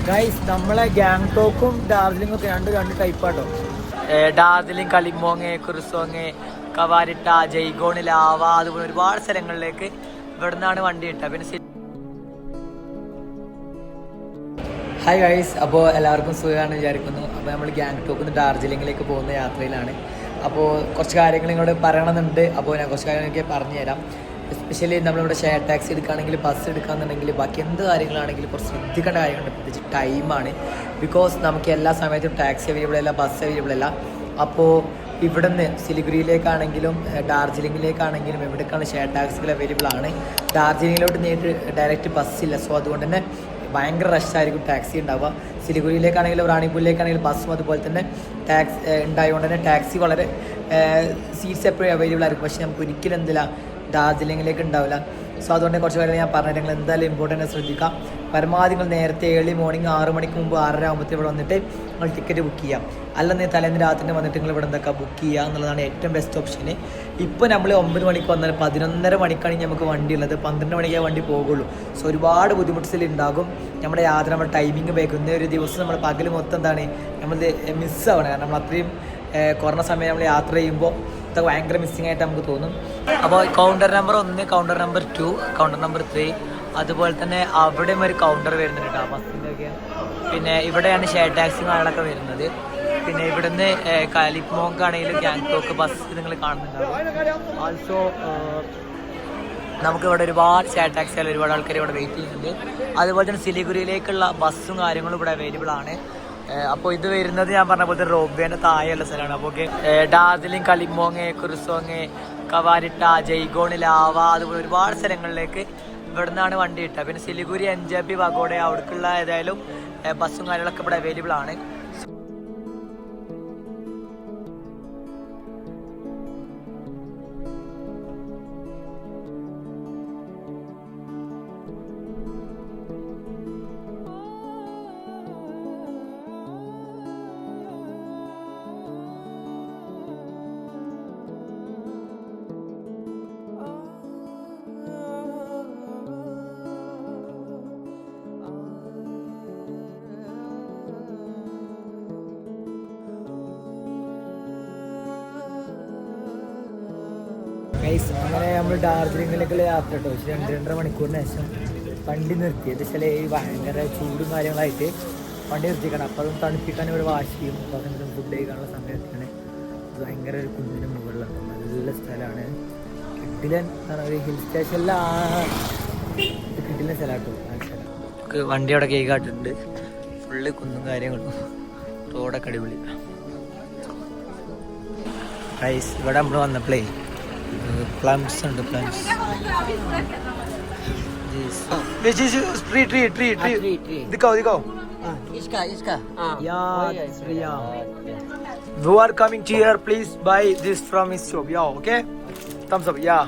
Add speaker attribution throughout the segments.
Speaker 1: Guys നമ്മളെ ഗാങ്ടോക്കും ഡാർജിലിംഗും ഒക്കെ രണ്ട് ടൈപ്പാട്ടോ. ഡാർജിലിംഗ്, കലിമ്പോങ്, കുർസോങ്, കവാരിട്ട, ജയ്ഗോൺ, ലാവ, അതുപോലെ ഒരുപാട് സ്ഥലങ്ങളിലേക്ക് ഇവിടെ നിന്നാണ് വണ്ടി കിട്ടുക. പിന്നെ ഹായ് ഗൈസ്, അപ്പോൾ എല്ലാവർക്കും സുഖമാണെന്ന് വിചാരിക്കുന്നു. അപ്പോൾ നമ്മൾ ഗാങ്ടോക്കിൽ നിന്ന് ഡാർജിലിംഗിലേക്ക് പോകുന്ന യാത്രയിലാണ്. അപ്പോൾ കുറച്ച് കാര്യങ്ങൾ നിങ്ങളോട് പറയണമെന്നുണ്ട്. അപ്പോൾ ഞാൻ കുറച്ച് കാര്യങ്ങൾ എനിക്ക് പറഞ്ഞുതരാം. എസ്പെഷ്യലി നമ്മളിവിടെ ഷെയർ ടാക്സി എടുക്കുകയാണെങ്കിൽ, ബസ് എടുക്കുകയാണെന്നുണ്ടെങ്കിൽ, ബാക്കി എന്ത് കാര്യങ്ങളാണെങ്കിലും കുറച്ച് ശ്രദ്ധിക്കേണ്ട കാര്യങ്ങളുണ്ട്. പ്രത്യേകിച്ച് ടൈമാണ്. ബിക്കോസ് നമുക്ക് എല്ലാ സമയത്തും ടാക്സി അവൈലബിൾ അല്ല, ബസ് അവൈലബിൾ അല്ല. അപ്പോൾ ഇവിടുന്ന് സിലിഗുരിയിലേക്കാണെങ്കിലും ഡാർജിലിംഗിലേക്കാണെങ്കിലും എവിടേക്കാണ് ഷെയർ ടാക്സികൾ അവൈലബിൾ ആണ്. ഡാർജിലിംഗിലോട്ട് നേരിട്ട് ഡയറക്റ്റ് ബസ്സില്ല. സോ അതുകൊണ്ട് തന്നെ ഭയങ്കര റഷായിരിക്കും ടാക്സി ഉണ്ടാവുക. സിലിഗുരിയിലേക്കാണെങ്കിലും റാണിപൂരിലേക്കാണെങ്കിലും ബസ്സും അതുപോലെ തന്നെ ടാക്സി ഉണ്ടായതുകൊണ്ട് തന്നെ ടാക്സി വളരെ സീറ്റ്സ് എപ്പോഴും അവൈലബിൾ ആയിരിക്കും. പക്ഷേ നമുക്ക് ഒരിക്കലും എന്തില്ല ഡാർജിലിംഗിലേക്ക് ഉണ്ടാവില്ല. സോ അതുകൊണ്ട് കുറച്ച് കാര്യങ്ങൾ ഞാൻ പറഞ്ഞത് നിങ്ങൾ എന്തായാലും ഇമ്പോർട്ടൻ്റ് ശ്രദ്ധിക്കാം. പരമാവധി നിങ്ങൾ നേരത്തെ ഏർലി മോർണിംഗ് 6 മണിക്ക് മുമ്പ് 6:30 ആകുമ്പോഴത്തെ ഇവിടെ വന്നിട്ട് നിങ്ങൾ ടിക്കറ്റ് ബുക്ക് ചെയ്യാം. അല്ലെന്ന് തലേന്ന് രാത്രി വന്നിട്ട് നിങ്ങൾ ഇവിടെ എന്തൊക്കെ ബുക്ക് ചെയ്യുക എന്നുള്ളതാണ് ഏറ്റവും ബെസ്റ്റ് ഓപ്ഷന്. ഇപ്പോൾ നമ്മൾ 9 മണിക്ക് വന്നാൽ 11:30 മണിക്കാണ് നമുക്ക് വണ്ടി ഉള്ളത്. 12 മണിക്കേ വണ്ടി പോകുള്ളൂ. സോ ഒരുപാട് ബുദ്ധിമുട്ടുകൾ ഉണ്ടാകും. നമ്മുടെ യാത്ര, നമ്മുടെ ടൈമിങ് വൈകുന്ന ഒരു ദിവസം നമ്മൾ പകൽ മൊത്തം എന്താണ് നമ്മൾ മിസ്സാവണം. കാരണം നമ്മൾ അത്രയും കുറഞ്ഞ സമയം നമ്മൾ യാത്ര ചെയ്യുമ്പോൾ ഇതൊക്കെ ഭയങ്കര മിസ്സിങ് ആയിട്ട് നമുക്ക് തോന്നും. അപ്പോൾ counter number 1, counter number 2, counter number 3, അതുപോലെ തന്നെ അവിടെയും ഒരു കൗണ്ടർ വരുന്നുണ്ട് കേട്ടോ ബസ്സിൻ്റെ ഒക്കെ. പിന്നെ ഇവിടെയാണ് ഷെയർ ടാക്സി കാര്യങ്ങളൊക്കെ വരുന്നത്. പിന്നെ ഇവിടുന്ന് കലിമ്പോങ് ആണെങ്കിലും ഗാങ്ടോക്ക് ബസ് നിങ്ങൾ കാണുന്നുണ്ടാവും. ആൾസോ നമുക്കിവിടെ ഒരുപാട് ഷെയർ ടാക്സികൾ ഒരുപാട് ആൾക്കാർ ഇവിടെ വെയിറ്റ് ചെയ്യുന്നുണ്ട്. അതുപോലെ തന്നെ സിലിഗുരിയിലേക്കുള്ള ബസ്സും കാര്യങ്ങളും ഇവിടെ അവൈലബിൾ ആണ്. അപ്പോൾ ഇത് വരുന്നത് ഞാൻ പറഞ്ഞ പോലെ തന്നെ റോപ്വേൻ്റെ താഴെയുള്ള സ്ഥലമാണ്. അപ്പോൾ ഡാർജിലിംഗ്, കലിമ്പോങ്, കുർസോങ്, കവാരിട്ട, ജയ്ഗോൺ, ലാവ, അതുപോലെ ഒരുപാട് സ്ഥലങ്ങളിലേക്ക് ഇവിടെ നിന്നാണ് വണ്ടി കിട്ടുക. പിന്നെ സിലിഗുരി, എൻജാബി, വഗോഡ അവിടേക്കുള്ള ഏതായാലും ബസ്സും കാര്യങ്ങളൊക്കെ ഇവിടെ അവൈലബിൾ ആണ്. അങ്ങനെ നമ്മൾ ഡാർജിലിംഗിലേക്കുള്ള യാത്ര കേട്ടോ. 2-2.5 മണിക്കൂറിന് ശേഷം വണ്ടി നിർത്തി. എന്ന് വെച്ചാൽ ഈ ഭയങ്കര ചൂടും കാര്യങ്ങളായിട്ട് വണ്ടി നിർത്തിക്കണം. അപ്പോൾ അതും തണുപ്പിക്കാൻ ഇവിടെ വാഷ് ചെയ്യും. അപ്പോൾ അങ്ങനെ ഫുഡ് കഴിക്കാനുള്ള സമയത്താണ്. ഇത് ഭയങ്കര ഒരു കുന്നിന് മുകളിലാണ്, നല്ല സ്ഥലമാണ്. കിഡിലൻ ഒരു ഹിൽ സ്റ്റേഷനിൽ കിഡിലൻ സ്ഥലമാട്ടോ. നമുക്ക് വണ്ടി അവിടെ കേൾക്കാട്ടുണ്ട്. ഫുള്ള് കുന്നും കാര്യങ്ങളും, റോഡൊക്കെ അടിപൊളി. ഇവിടെ നമ്മൾ വന്നപ്പോഴേ പ്ലംസ് ഉണ്ട്. പ്ലംസ് दिखाओ इसका who are coming to here, please buy this from his shop. Yeah, okay, thumbs up. Yeah,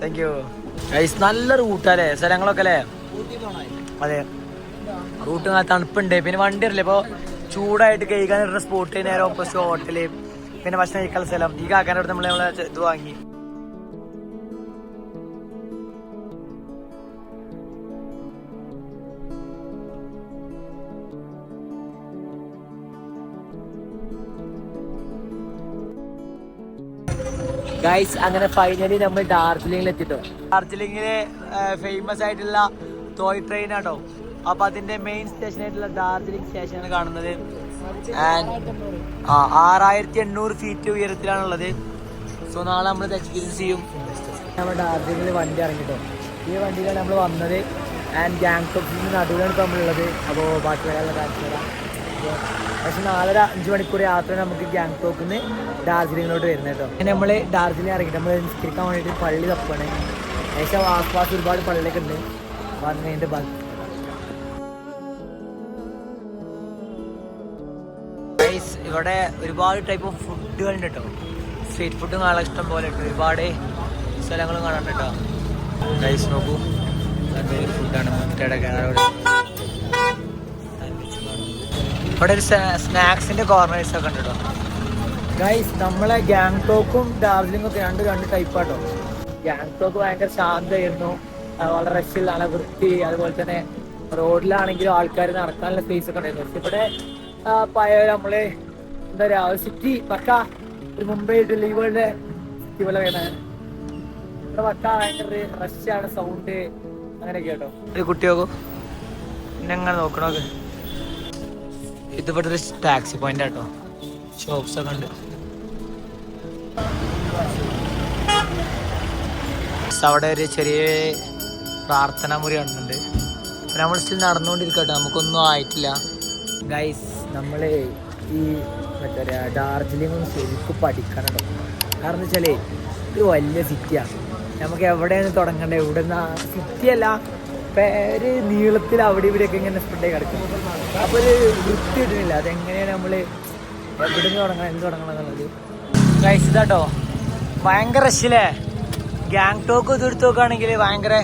Speaker 1: thank you guys. നല്ല റൂട്ടല്ലേ സ്ഥലങ്ങളൊക്കെ അല്ലേ? അതെ, റൂട്ട് തണുപ്പുണ്ട്. പിന്നെ വണ്ടി അറിയില്ല. ഇപ്പോൾ ചൂടായിട്ട് കഴിക്കാനിടുന്ന സ്പോട്ട്, നേരെ ഓപ്പോസിറ്റ് ഹോട്ടല്, പിന്നെ ഭക്ഷണം കഴിക്കാനുള്ള സ്ഥലം. ഈ കാക്കാനടുത്ത് നമ്മളെ ഇത് വാങ്ങി. ഗൈസ്, അങ്ങനെ ഫൈനലി നമ്മൾ ഡാർജിലിംഗിൽ എത്തിട്ടോ. ഡാർജിലിംഗിലെ ഫേമസ് ആയിട്ടുള്ള ടോയ് ട്രെയിൻ ആട്ടോ. അപ്പൊ അതിന്റെ മെയിൻ സ്റ്റേഷൻ ആയിട്ടുള്ള ഡാർജിലിംഗ് സ്റ്റേഷനാണ് കാണുന്നത്. 6800 ഫീറ്റ് ഉയരത്തിലാണുള്ളത്. സോ നാളെ നമ്മൾ എക്സ്പീരിയൻസ് ചെയ്യും. നമ്മൾ ഡാർജിലിംഗിൽ വണ്ടി ഇറങ്ങിട്ടോ. ഈ വണ്ടിയിലാണ് നമ്മൾ വന്നത്. ആൻഡ് ഗാങ്ടോക്കിന് നടുവിലാണ് ഇപ്പോൾ നമ്മളുള്ളത്. അപ്പോൾ ബാക്കിയുള്ള കാര്യം പക്ഷെ 4-5 മണിക്കൂർ യാത്ര നമുക്ക് ഗാങ്ടോക്കിൽ നിന്ന് ഡാർജിലിംഗിലോട്ട് വരുന്നത് കേട്ടോ. അങ്ങനെ നമ്മൾ ഡാർജിലിംഗ് ഇറങ്ങിയിട്ട് നമ്മൾ നിസ്കരിക്കാൻ വേണ്ടിയിട്ട് പള്ളി തപ്പാണ്. ഏകദേശം ആസ്പാസ് ഒരുപാട് പള്ളിയൊക്കെ ഉണ്ട്. അപ്പോൾ അത് കഴിഞ്ഞിട്ട് ഇവിടെ ഒരുപാട് ടൈപ്പ് ഓഫ് ഫുഡുകളുണ്ട് കേട്ടോ. സ്ട്രീറ്റ് ഫുഡും കാണാൻ ഇഷ്ടം പോലെ ഉണ്ട്. ഒരുപാട് സ്ഥലങ്ങളും കാണാൻ കേട്ടോ. ഗൈസ് നോക്കൂ, ഫുഡാണ്. മുട്ടയുടെ ഇവിടെ ഒരു സ്നാക്സിന്റെ കോർണേഴ്സ് ഒക്കെ ഉണ്ട് കേട്ടോ. ഗൈസ്, നമ്മളെ ഗാങ്ടോക്കും ഡാർജിലിംഗും ഒക്കെ രണ്ട് ടൈപ്പാട്ടോ. ഗാങ്ടോക്ക് ഭയങ്കര ശാന്തമായിരുന്നു, വളരെ റഷിൽ, നല്ല വൃത്തി, അതുപോലെ തന്നെ റോഡിലാണെങ്കിലും ആൾക്കാർ നടക്കാനുള്ള സ്പേസ് ഒക്കെ ഉണ്ടായിരുന്നു. പക്ഷെ ഇവിടെ പഴയ നമ്മള് എന്താ പറയാ സിറ്റി പക്ക ഒരു മുംബൈ ഡൽഹി പോലെ സിറ്റി പോലെ വേണം. ഇവിടെ പക്ക ഭയങ്കര റഷാണ്, സൗണ്ട് അങ്ങനെയൊക്കെ കേട്ടോ. ഒരു കുട്ടിയോക്കും പിന്നെ അങ്ങനെ നോക്കണോക്ക്. ഇതിവിടെ ഒരു ടാക്സി പോയിന്റ് കേട്ടോ, ഷോപ്സ് ഒക്കെ ഉണ്ട്. അവിടെ ഒരു ചെറിയ പ്രാർത്ഥനാ മുറി കാണുന്നുണ്ട്. നമ്മൾ സ്റ്റിൽ നടന്നുകൊണ്ടിരിക്കട്ടെ, നമുക്കൊന്നും ആയിട്ടില്ല ഗൈസ്. നമ്മൾ ഈ എന്താ പറയുക ഡാർജിലിംഗ് ശരിക്കും പഠിക്കണം. കാരണം എന്ന് വെച്ചാൽ ഒരു വലിയ സിറ്റിയാണ്. നമുക്ക് എവിടെയാണ് തുടങ്ങേണ്ടത്, ഇവിടെ നിന്ന് സിറ്റിയല്ല ഒരു നീളത്തിൽ അവിടെ ഇവിടെയൊക്കെ ഇങ്ങനെ സ്പ്രെഡ് ആയി കിടക്കും. അപ്പോൾ ഒരു വൃത്തി കിട്ടുന്നില്ല. അതെങ്ങനെയാണ് നമ്മൾ എവിടെ നിന്ന് തുടങ്ങണം, എന്ത് തുടങ്ങണം എന്നുള്ളത്. ഗൈസ് ഇതാട്ടോ ഭയങ്കര റഷില്ലേ. ഗാങ്ടോക്ക് ഇത് എടുത്ത് നോക്കുകയാണെങ്കിൽ ഭയങ്കര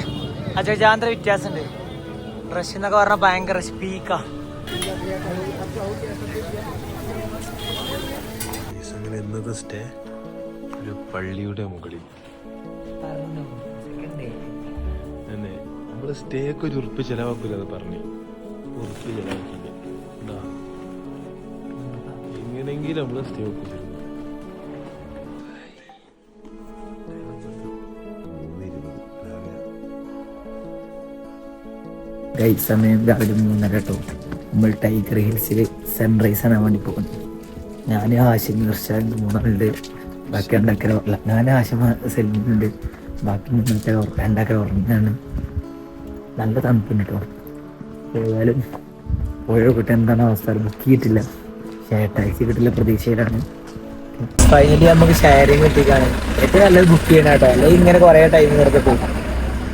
Speaker 1: അജഗജാന്തര വ്യത്യാസമുണ്ട്. റഷ് എന്നൊക്കെ പറഞ്ഞാൽ ഭയങ്കര സ്പീക്കാ.
Speaker 2: ഇന്നത്തെ സ്റ്റേ ഒരു പള്ളിയുടെ മുകളിൽ തന്നെ. നമ്മള് സ്റ്റേക്ക് ഒരു ഉറുപ്പ് ചെലവാക്കൂല, അത് പറഞ്ഞു ഉറുപ്പ് ചെലവാക്കില്ല. എങ്ങനെയെങ്കിലും നമ്മള് സ്റ്റേ വെക്കില്ല.
Speaker 1: സമയം രാവിലെ 3:30 കേട്ടോ. നമ്മൾ ടൈഗർ ഹിൽസിൽ സൺറൈസ് കാണാൻ വേണ്ടി പോകുന്നു. ഞാൻ ആശിം നിർഷാദ് 3 ബാക്കി 2 ഉറല്ല. ഞാൻ ആശിം സെലിമുണ്ട്, ബാക്കി 2 ഉറങ്ങാണ്. നല്ല തണുപ്പുണ്ട് കേട്ടോ. ഏതായാലും പോയോട്ടെ എന്താണ് അവസ്ഥ. ബുക്ക് ചെയ്തിട്ടില്ല, ടാക്സി കിട്ടില്ല, പ്രതീക്ഷയിലാണ്. ഫൈനലി നമുക്ക് ഷെയറിങ് കിട്ടിക്കാണ്. ഏറ്റവും നല്ലത് ബുക്ക് ചെയ്യണം കേട്ടോ, അല്ലെങ്കിൽ ഇങ്ങനെ കുറേ ടൈം വെറുതെ പോകും.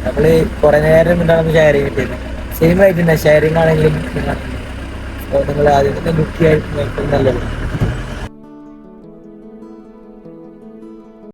Speaker 1: നമ്മൾ കുറേ നേരം കൊണ്ടാണ് ഷെയറിങ് കിട്ടിയത്. സെയിം ആയിട്ടുണ്ട് ഷെയറിങ് ആണെങ്കിലും. നിങ്ങൾ ആദ്യം തന്നെ ബുക്ക് ചെയ്യാൻ നല്ലത്.